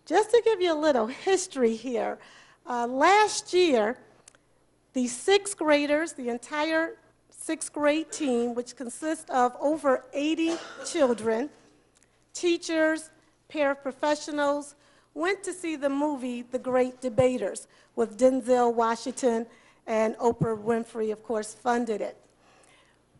Just to give you a little history here, last year, the sixth graders, the entire sixth grade team, which consists of over 80 children, teachers, paraprofessionals, went to see the movie The Great Debaters with Denzel Washington, and Oprah Winfrey, of course, funded it.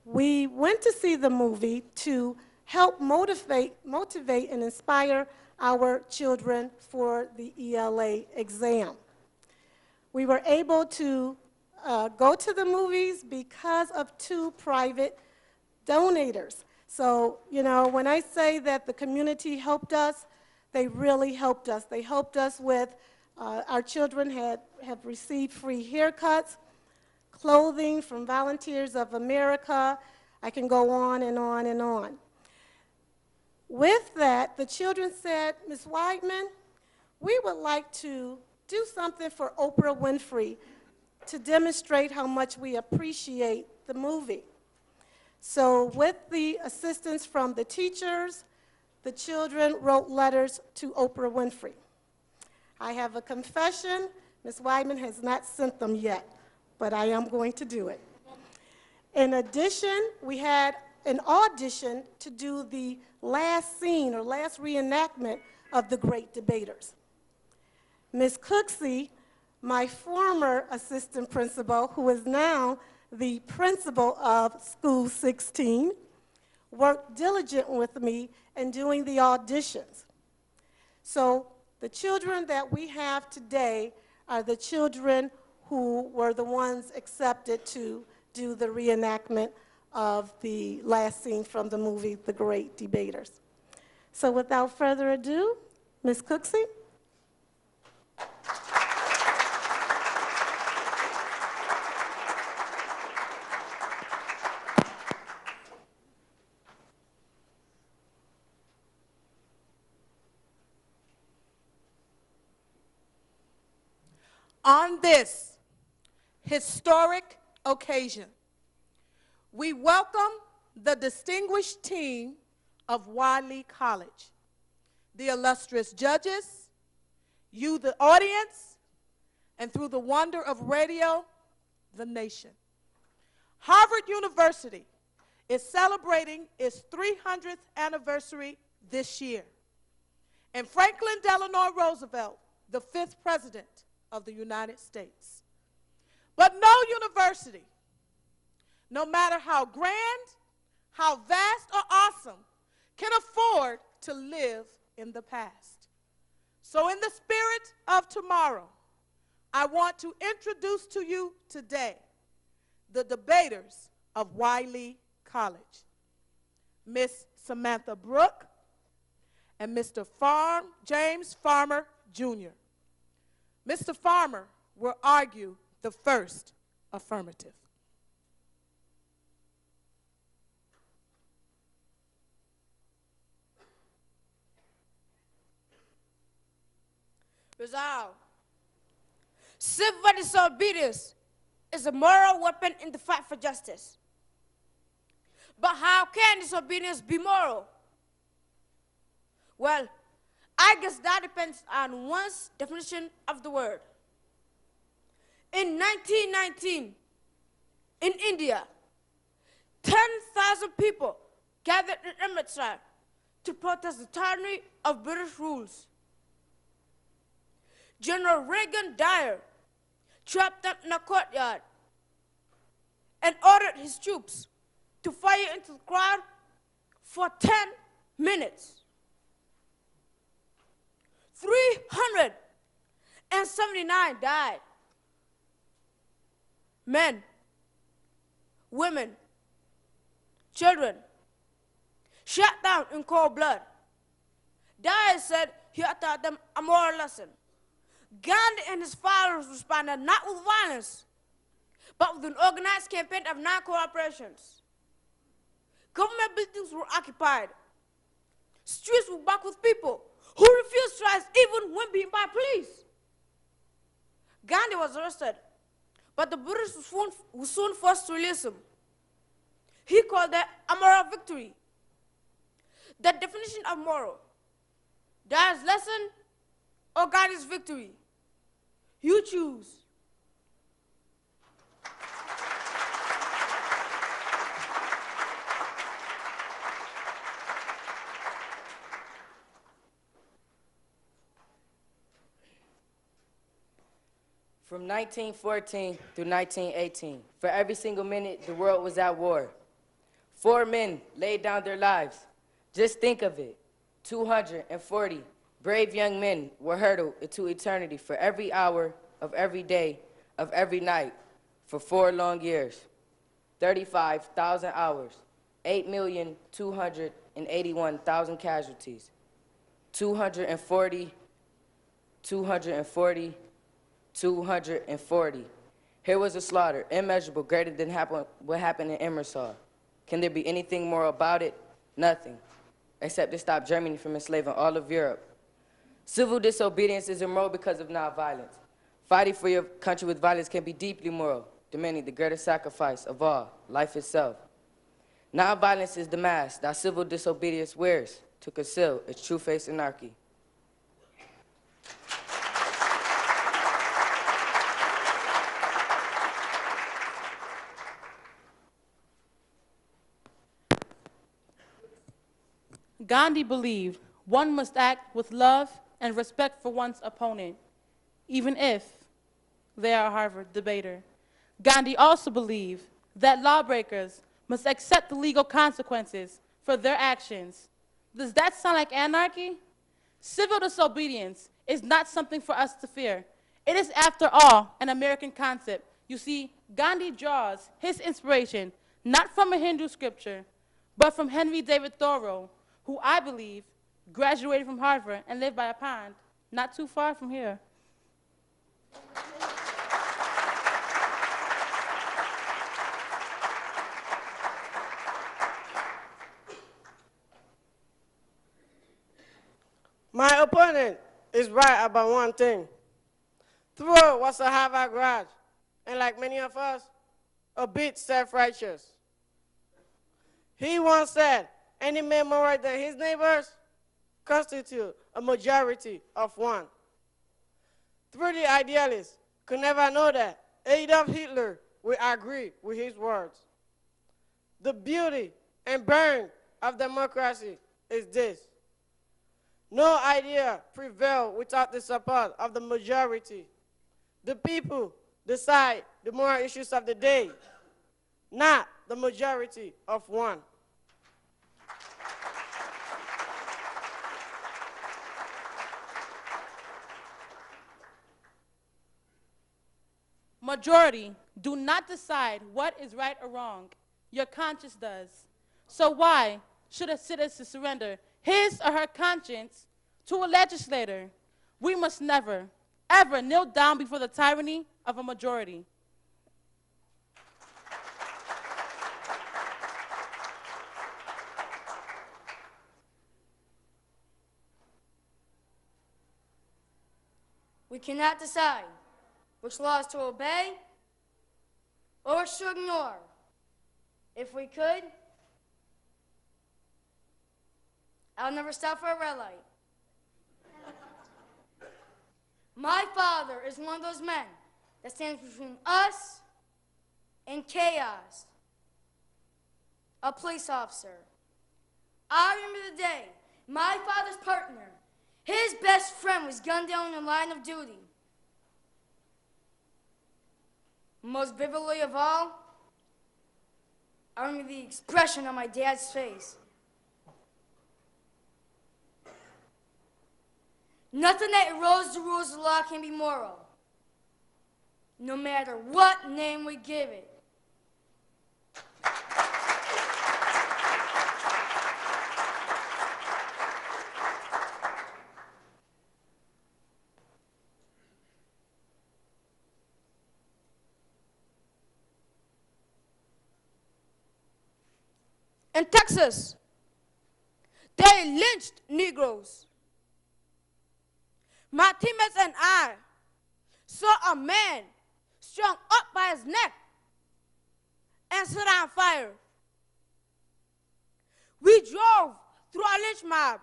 We went to see the movie to help motivate and inspire our children for the ELA exam. We were able to go to the movies because of two private donators. So, you know, when I say that the community helped us, they really helped us. They helped us with, our children have received free haircuts, clothing from Volunteers of America. I can go on and on and on. With that, the children said, Ms. Weidman, we would like to do something for Oprah Winfrey to demonstrate how much we appreciate the movie. So with the assistance from the teachers, the children wrote letters to Oprah Winfrey. I have a confession. Ms. Weidman has not sent them yet, but I am going to do it. In addition, we had an audition to do the last scene or last reenactment of The Great Debaters. Ms. Cooksey, my former assistant principal, who is now the principal of School 16, worked diligent with me in doing the auditions. So the children that we have today are the children who were the ones accepted to do the reenactment of the last scene from the movie The Great Debaters. So without further ado, Ms. Cooksey. On this historic occasion, we welcome the distinguished team of Wiley College, the illustrious judges, you, the audience, and through the wonder of radio, the nation. Harvard University is celebrating its 300th anniversary this year, and Franklin Delano Roosevelt, the 5th president of the United States. But no university, no matter how grand, how vast or awesome, can afford to live in the past. So in the spirit of tomorrow, I want to introduce to you today the debaters of Wiley College, Miss Samantha Brooke and Mr. James Farmer, Jr. Mr. Farmer will argue the first affirmative. Resolve. Civil disobedience is a moral weapon in the fight for justice. But how can disobedience be moral? Well, I guess that depends on one's definition of the word. In 1919, in India, 10,000 people gathered in Amritsar to protest the tyranny of British rules. General Reagan Dyer trapped them in a courtyard and ordered his troops to fire into the crowd for 10 minutes. 379 died. Men, women, children, shot down in cold blood. Dyer said he had taught them a moral lesson. Gandhi and his followers responded not with violence, but with an organized campaign of non-cooperations. Government buildings were occupied. Streets were blocked with people who refused to rise even when beaten by police. Gandhi was arrested, but the British were soon forced to release him. He called that a moral victory. The definition of moral. Dyer's lesson or Gandhi's victory? You choose. From 1914 through 1918, for every single minute, the world was at war. 4 men laid down their lives. Just think of it. 240 brave young men were hurtled into eternity for every hour of every day of every night for 4 long years. 35,000 hours, 8,281,000 casualties. 240, 240, 240. Here was a slaughter, immeasurable, greater than what happened in Emerson. Can there be anything more about it? Nothing, except to stop Germany from enslaving all of Europe. Civil disobedience is immoral because of nonviolence. Fighting for your country with violence can be deeply moral, demanding the greatest sacrifice of all, life itself. Nonviolence is the mask that civil disobedience wears to conceal its true face, anarchy. Gandhi believed one must act with love and respect for one's opponent, even if they are a Harvard debater. Gandhi also believed that lawbreakers must accept the legal consequences for their actions. Does that sound like anarchy? Civil disobedience is not something for us to fear. It is, after all, an American concept. You see, Gandhi draws his inspiration not from a Hindu scripture, but from Henry David Thoreau, who I believe graduated from Harvard and lived by a pond not too far from here. My opponent is right about one thing. Thoreau was a Harvard grad, and like many of us, a bit self-righteous. He once said, any man more than his neighbors constitute a majority of one. Thoreau the idealist could never know that Adolf Hitler will agree with his words. The beauty and burn of democracy is this. No idea prevails without the support of the majority. The people decide the moral issues of the day, not the majority of one. Majority do not decide what is right or wrong. Your conscience does. So why should a citizen surrender his or her conscience to a legislator? We must never, ever kneel down before the tyranny of a majority. We cannot decide which laws to obey or which to ignore. If we could, I'll never stop for a red light. My father is one of those men that stands between us and chaos. A police officer. I remember the day my father's partner, his best friend, was gunned down in the line of duty. Most vividly of all, I remember the expression on my dad's face. Nothing that erodes the rules of law can be moral, no matter what name we give it. In Texas, they lynched Negroes. My teammates and I saw a man strung up by his neck and set on fire. We drove through a lynch mob,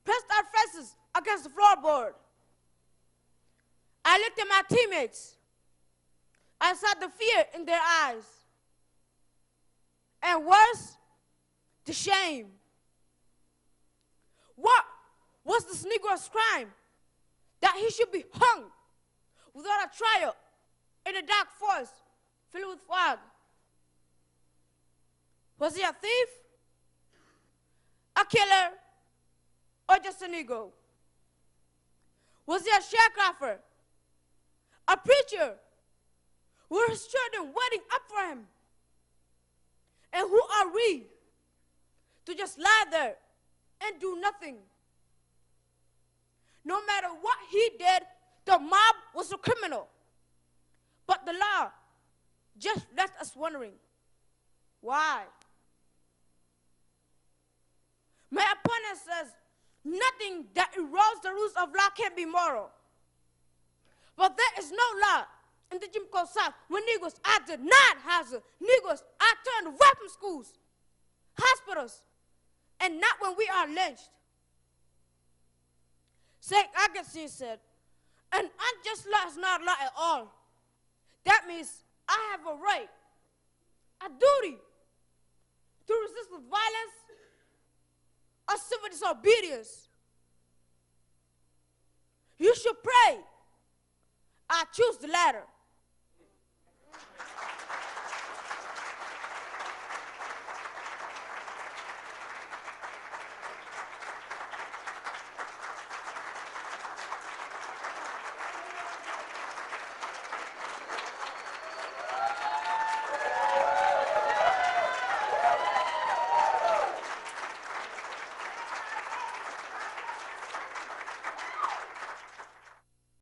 pressed our faces against against the floorboard. I looked at my teammates. I saw the fear in their eyes. And worse, the shame. What was this Negro's crime? That he should be hung without a trial in a dark forest filled with fog. Was he a thief, a killer, or just a Negro? Was he a sharecropper, a preacher? Were his children waiting up for him? And who are we to just lie there and do nothing? No matter what he did, the mob was a criminal. But the law just left us wondering, why? My opponent says nothing that erodes the rules of law can be moral. But there is no law in the Jim Crow South when Negroes are denied housing. Negroes are turned away from schools, hospitals, and not when we are lynched. St. Augustine said, an unjust law is not law at all. That means I have a right, a duty, to resist with violence or civil disobedience. You should pray. I choose the latter.